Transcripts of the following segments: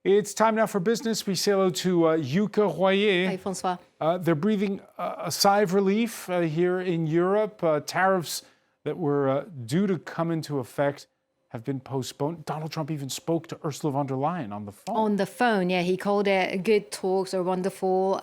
It's time now for business. We say hello to Yuka Royer. Hi, Francois. They're breathing a sigh of relief here in Europe. Tariffs that were due to come into effect have been postponed. Donald Trump even spoke to Ursula von der Leyen on the phone. On the phone, yeah, he called it good talks or wonderful.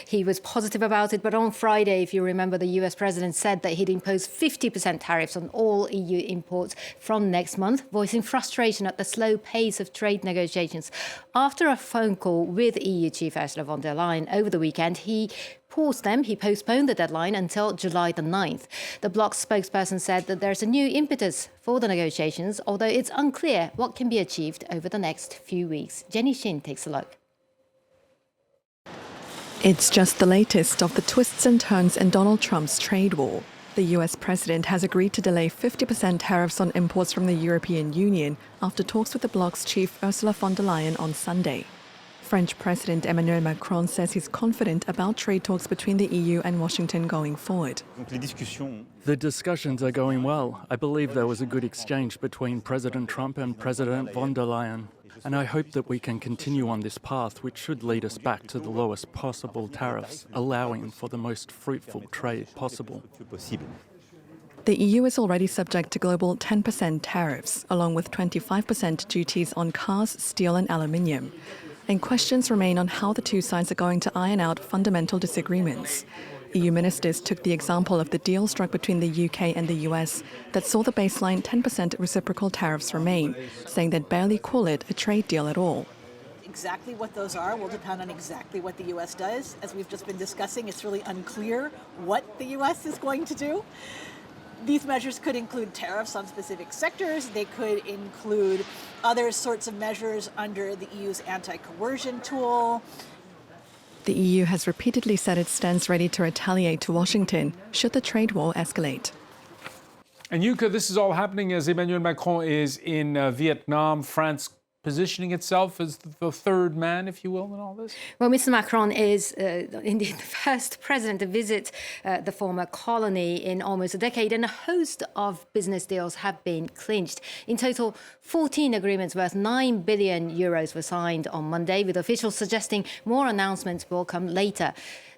He was positive about it. But on Friday, if you remember, the US president said that he'd impose 50% tariffs on all EU imports from next month, voicing frustration at the slow pace of trade negotiations. After a phone call with EU Chief Ursula von der Leyen over the weekend, he postponed the deadline until July the 9th. The bloc's spokesperson said that there's a new impetus for the negotiations, although it's unclear what can be achieved over the next few weeks. Jenny Shin takes a look. It's just the latest of the twists and turns in Donald Trump's trade war. The US president has agreed to delay 50% tariffs on imports from the European Union after talks with the bloc's chief Ursula von der Leyen on Sunday. French President Emmanuel Macron says he's confident about trade talks between the EU and Washington going forward. The discussions are going well. I believe there was a good exchange between President Trump and President von der Leyen. And I hope that we can continue on this path, which should lead us back to the lowest possible tariffs, allowing for the most fruitful trade possible. The EU is already subject to global 10% tariffs, along with 25% duties on cars, steel and aluminium. And questions remain on how the two sides are going to iron out fundamental disagreements. EU ministers took the example of the deal struck between the UK and the US that saw the baseline 10% reciprocal tariffs remain, saying they'd barely call it a trade deal at all. Exactly what those are will depend on exactly what the US does. As we've just been discussing, it's really unclear what the US is going to do. These measures could include tariffs on specific sectors. They could include other sorts of measures under the EU's anti-coercion tool. The EU has repeatedly said it stands ready to retaliate to Washington should the trade war escalate. And Yuka, this is all happening as Emmanuel Macron is in Vietnam. France positioning itself as the third man, if you will, in all this? Well, Mr. Macron is indeed the first president to visit the former colony in almost a decade, and a host of business deals have been clinched. In total, 14 agreements worth €9 billion were signed on Monday, with officials suggesting more announcements will come later.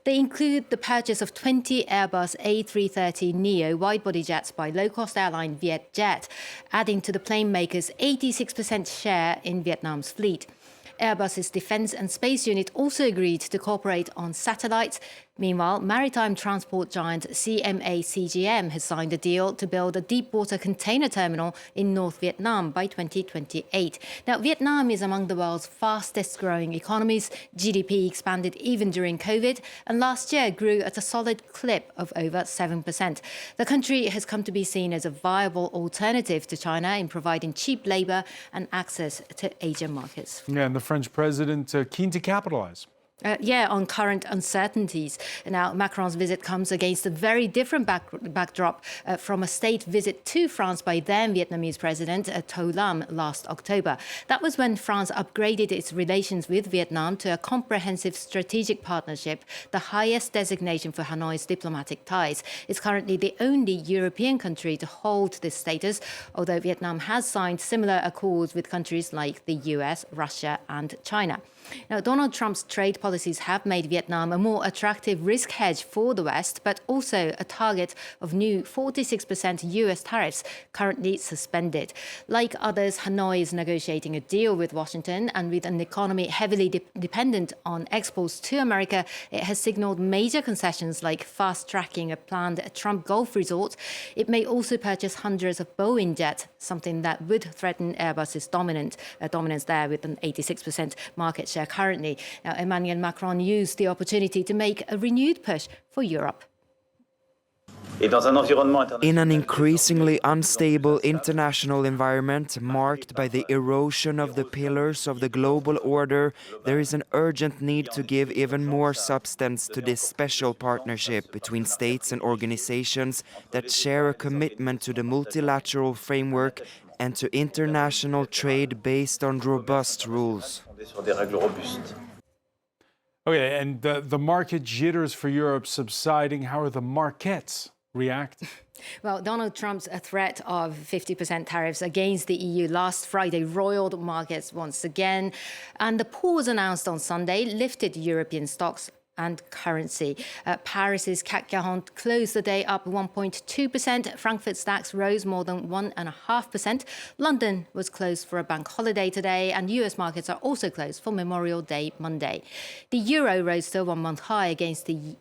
They include the purchase of 20 Airbus A330neo wide-body jets by low-cost airline Vietjet, adding to the plane maker's 86% share in Vietnam's fleet. Airbus's Defence and Space Unit also agreed to cooperate on satellites. Meanwhile, maritime transport giant CMA-CGM has signed a deal to build a deep-water container terminal in North Vietnam by 2028. Now, Vietnam is among the world's fastest-growing economies. GDP expanded even during COVID, and last year grew at a solid clip of over 7%. The country has come to be seen as a viable alternative to China in providing cheap labour and access to Asian markets. Yeah, and the French president keen to capitalize. On current uncertainties. Now, Macron's visit comes against a very different backdrop from a state visit to France by then Vietnamese President To Lam last October. That was when France upgraded its relations with Vietnam to a comprehensive strategic partnership, the highest designation for Hanoi's diplomatic ties. It's currently the only European country to hold this status, although Vietnam has signed similar accords with countries like the US, Russia and China. Now, Donald Trump's trade policies have made Vietnam a more attractive risk hedge for the West, but also a target of new 46% US tariffs currently suspended. Like others, Hanoi is negotiating a deal with Washington, and with an economy heavily dependent on exports to America, it has signaled major concessions like fast-tracking a planned Trump Gulf resort. It may also purchase hundreds of Boeing jets, something that would threaten Airbus's dominance there with an 86% market share currently. Now, Emmanuel Macron used the opportunity to make a renewed push for Europe. In an increasingly unstable international environment marked by the erosion of the pillars of the global order, there is an urgent need to give even more substance to this special partnership between states and organizations that share a commitment to the multilateral framework and to international trade based on robust rules. Okay, and the market jitters for Europe subsiding. How are the markets react? Well, Donald Trump's threat of 50% tariffs against the EU last Friday roiled markets once again. And the pause announced on Sunday lifted European stocks and currency. Paris's CAC 40 closed the day up 1.2%. Frankfurt's DAX rose more than 1.5%. London was closed for a bank holiday today, and US markets are also closed for Memorial Day Monday. The euro rose to a one-month high against the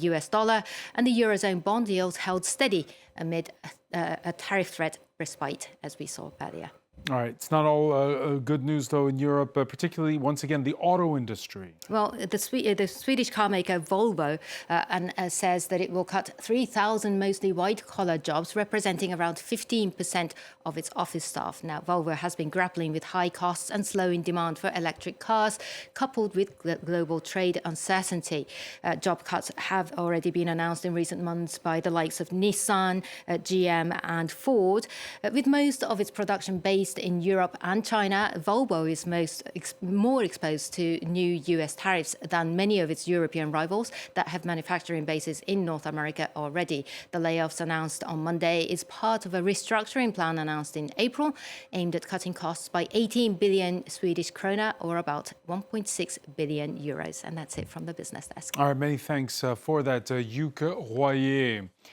US dollar, and the Eurozone bond yields held steady amid a tariff threat respite, as we saw earlier. All right, it's not all good news, though, in Europe, particularly, once again, the auto industry. Well, the Swedish car maker Volvo says that it will cut 3,000 mostly white-collar jobs, representing around 15% of its office staff. Now, Volvo has been grappling with high costs and slowing demand for electric cars, coupled with global trade uncertainty. Job cuts have already been announced in recent months by the likes of Nissan, GM and Ford. With most of its production based in Europe and China, Volvo is more exposed to new US tariffs than many of its European rivals that have manufacturing bases in North America already. The layoffs announced on Monday is part of a restructuring plan announced in April, aimed at cutting costs by 18 billion Swedish krona, or about 1.6 billion euros. And that's it from the business desk. All right, many thanks for that, Yuka Royer.